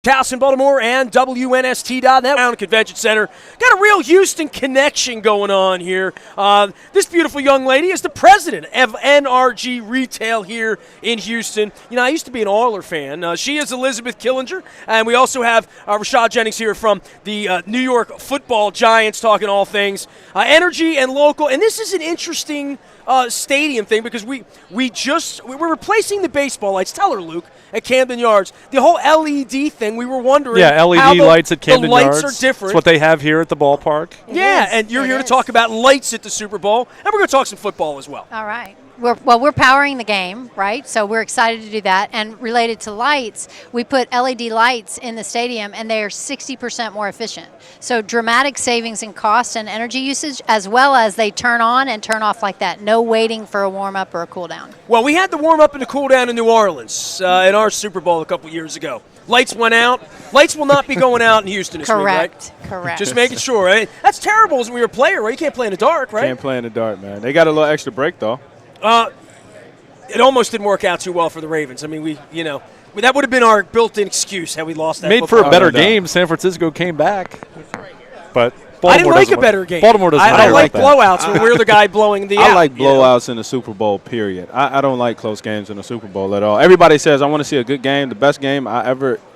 in Baltimore and WNST.net down at Convention Center. Got a real Houston connection going on here. This beautiful young lady is the president of NRG Retail here in Houston. You know, I used to be an Oiler fan. She is Elizabeth Killinger, and we also have Rashad Jennings here from the New York Football Giants talking all things energy and local. And this is an interesting stadium thing because we're replacing the baseball lights. Tell her, Luke, at Camden Yards. The whole LED thing, we were wondering. Yeah, LED how lights at Camden Yards. Yards. Are different. It's what they have here at the ballpark. Yeah, and you're here to talk about lights at the Super Bowl, and we're going to talk some football as well. All right. We're powering the game, right? So we're excited to do that. And related to lights, we put LED lights in the stadium, and they are 60% more efficient. So dramatic savings in cost and energy usage, as well as they turn on and turn off like that. No waiting for a warm-up or a cool-down. Well, we had the warm-up and the cool-down in New Orleans in our Super Bowl a couple years ago. Lights went out. Lights will not be going out in Houston this week, right? Correct. Just making sure, right? That's terrible when you're a player, right? You can't play in the dark, right? Can't play in the dark, man. They got a little extra break, though. It almost didn't work out too well for the Ravens. I mean, that would have been our built-in excuse had we lost that. Made for a better game. San Francisco came back, but Baltimore I didn't like a better game. Baltimore doesn't. I like blowouts when we're the guy blowing the. I like blowouts in the Super Bowl. Period. I don't like close games in the Super Bowl at all. Everybody says I want to see a good game. The best game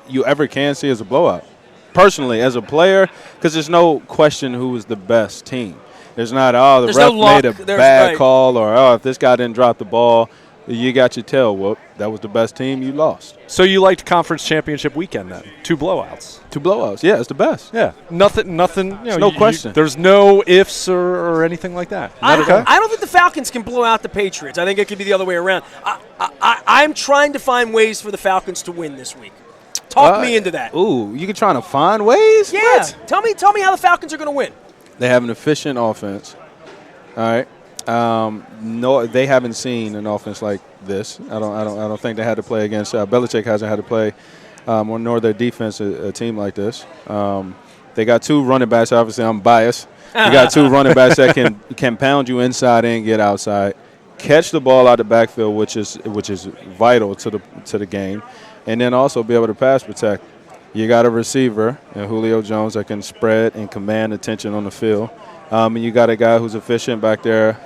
you ever can see is a blowout. Personally, as a player, because there's no question who is the best team. There's not, the ref made a bad call, or, if this guy didn't drop the ball, you got your tail whooped. That was the best team, you lost. So you liked conference championship weekend then? 2 blowouts. 2 blowouts, yeah, it's the best. Yeah, nothing. No question. There's no ifs or anything like that. I don't think the Falcons can blow out the Patriots. I think it could be the other way around. I'm trying to find ways for the Falcons to win this week. Talk me into that. Ooh, you trying to find ways? Yeah. What? Tell me how the Falcons are going to win. They have an efficient offense. All right. No, they haven't seen an offense like this. I don't think they had to play against. Belichick hasn't had to play, nor their defense a team like this. They got 2 running backs. Obviously, I'm biased. You got 2 running backs that can pound you inside and get outside, catch the ball out the backfield, which is vital to the game, and then also be able to pass protect. You got a receiver, Julio Jones, that can spread and command attention on the field. And you got a guy who's efficient back there,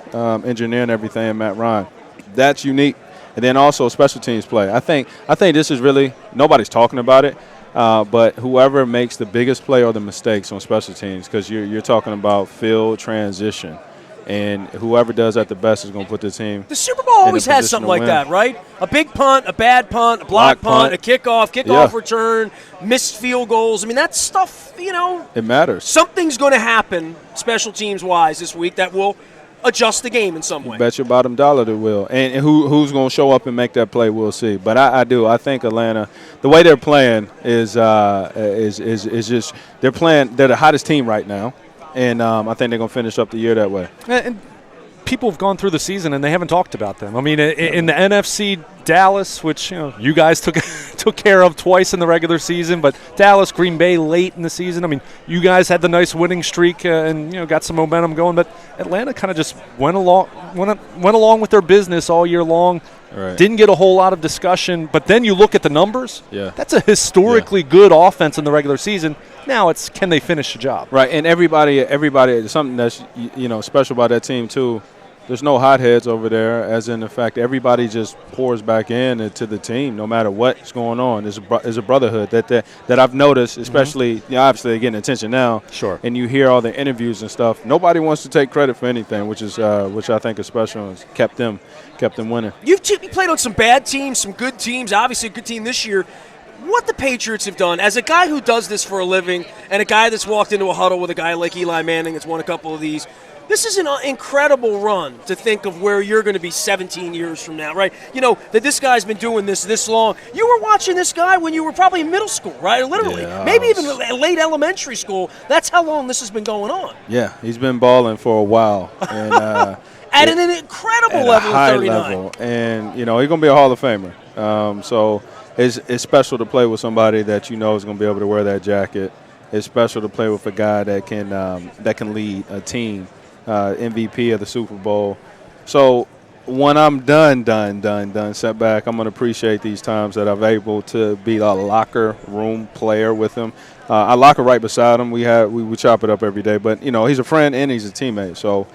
engineering everything, Matt Ryan. That's unique. And then also special teams play. I think this is really – nobody's talking about it, but whoever makes the biggest play or the mistakes on special teams, because you're talking about field transition. And whoever does that the best is going to put the team. The Super Bowl always has something like that, right? A big punt, a bad punt, a block punt, a kickoff return, missed field goals. I mean, that stuff, it matters. Something's going to happen special teams-wise this week that will adjust the game in some way. Bet your bottom dollar that will. And who's going to show up and make that play, we'll see. But I think Atlanta, the way they're playing is just they're the hottest team right now. And I think they're going to finish up the year that way. And people have gone through the season, and they haven't talked about them. I mean, in the NFC, Dallas, which you guys took care of twice in the regular season, but Dallas, Green Bay late in the season. I mean, you guys had the nice winning streak and got some momentum going, but Atlanta kind of just went along with their business all year long. Right. Didn't get a whole lot of discussion, but then you look at the numbers. Yeah. That's a historically good offense in the regular season. Now it's can they finish the job? Right, and everybody, something that's special about that team too. There's no hotheads over there, as in the fact everybody just pours back into the team, no matter what's going on. There's a brotherhood that I've noticed, especially obviously they're getting attention now. Sure. And you hear all the interviews and stuff. Nobody wants to take credit for anything, which I think is special and kept them winning. You played on some bad teams, some good teams. Obviously, a good team this year. What the Patriots have done, as a guy who does this for a living and a guy that's walked into a huddle with a guy like Eli Manning that's won a couple of these, this is an incredible run to think of where you're going to be 17 years from now, right? That this guy's been doing this long. You were watching this guy when you were probably in middle school, right? Literally. Yeah, maybe even late elementary school. That's how long this has been going on. Yeah, he's been balling for a while. And at an incredible level high of 39. level. And, he's going to be a Hall of Famer. So it's special to play with somebody that is going to be able to wear that jacket. It's special to play with a guy that can lead a team, MVP of the Super Bowl. So when I'm done, sent back, I'm going to appreciate these times that I'm able to be a locker room player with him. I locker right beside him. We chop it up every day. But, he's a friend and he's a teammate. So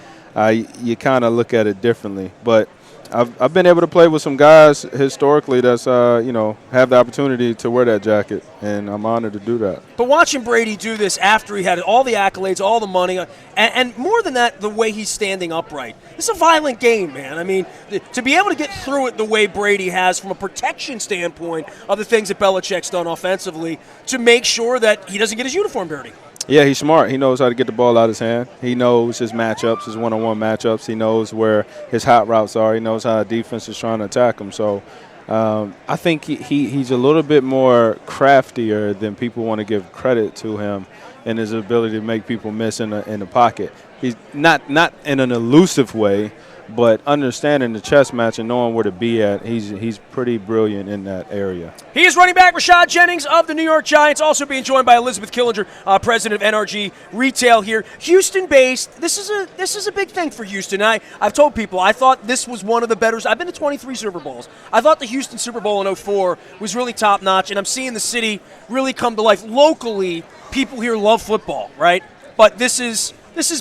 you kind of look at it differently. But I've been able to play with some guys historically that's, have the opportunity to wear that jacket, and I'm honored to do that. But watching Brady do this after he had all the accolades, all the money, and more than that, the way he's standing upright. This is a violent game, man. I mean, to be able to get through it the way Brady has from a protection standpoint of the things that Belichick's done offensively to make sure that he doesn't get his uniform dirty. Yeah, he's smart. He knows how to get the ball out of his hand. He knows his matchups, his one-on-one matchups. He knows where his hot routes are. He knows how the defense is trying to attack him. So I think he's a little bit more craftier than people want to give credit to him in his ability to make people miss in the pocket. He's not in an elusive way, but understanding the chess match and knowing where to be at, he's pretty brilliant in that area. He is running back Rashad Jennings of the New York Giants, also being joined by Elizabeth Killinger, president of NRG Retail here. Houston-based, this is a big thing for Houston. I've told people, I thought this was one of the better. I've been to 23 Super Bowls. I thought the Houston Super Bowl in 04 was really top-notch, and I'm seeing the city really come to life. Locally, people here love football, right? But this is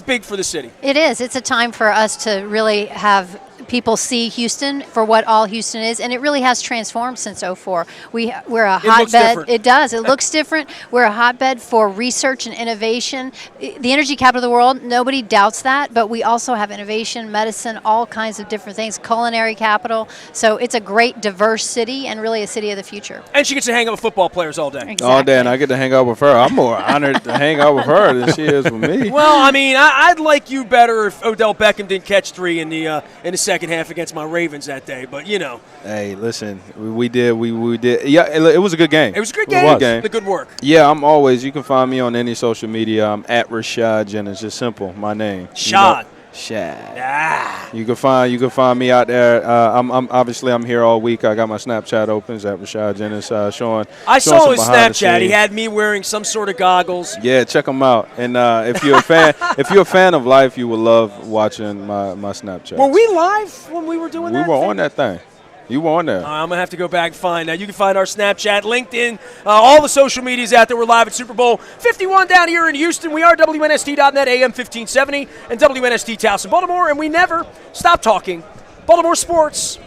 big for the city. It is. It's a time for us to really have people see Houston for what all Houston is, and it really has transformed since 04. We're a hotbed. It does. It looks different. We're a hotbed for research and innovation. The energy capital of the world, nobody doubts that, but we also have innovation, medicine, all kinds of different things, culinary capital. So it's a great, diverse city and really a city of the future. And she gets to hang out with football players all day. Exactly. All day, and I get to hang out with her. I'm more honored to hang out with her than she is with me. Well, I mean, I'd like you better if Odell Beckham didn't catch 3 in the second half against my Ravens that day, but Hey, listen, we did. Yeah, it was a good game. It was a good game. The good work. Yeah, I'm always. You can find me on any social media. I'm at Rashad Jennings. Just simple, my name. Shad. Shad. Ah. You can find me out there. I'm here all week. I got my Snapchat open. It's at Rashad Jennings. Showing. I saw his Snapchat. He had me wearing some sort of goggles. Yeah, check him out. And if you're a fan of life, you will love watching my Snapchat. Were we live when we were doing that? We were on that thing. You were on there. I'm going to have to go back and find that. You can find our Snapchat, LinkedIn, all the social medias out there. We're live at Super Bowl 51 down here in Houston. We are WNST.net, AM 1570, and WNST Towson, Baltimore, and we never stop talking Baltimore sports.